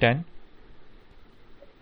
10۔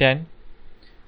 10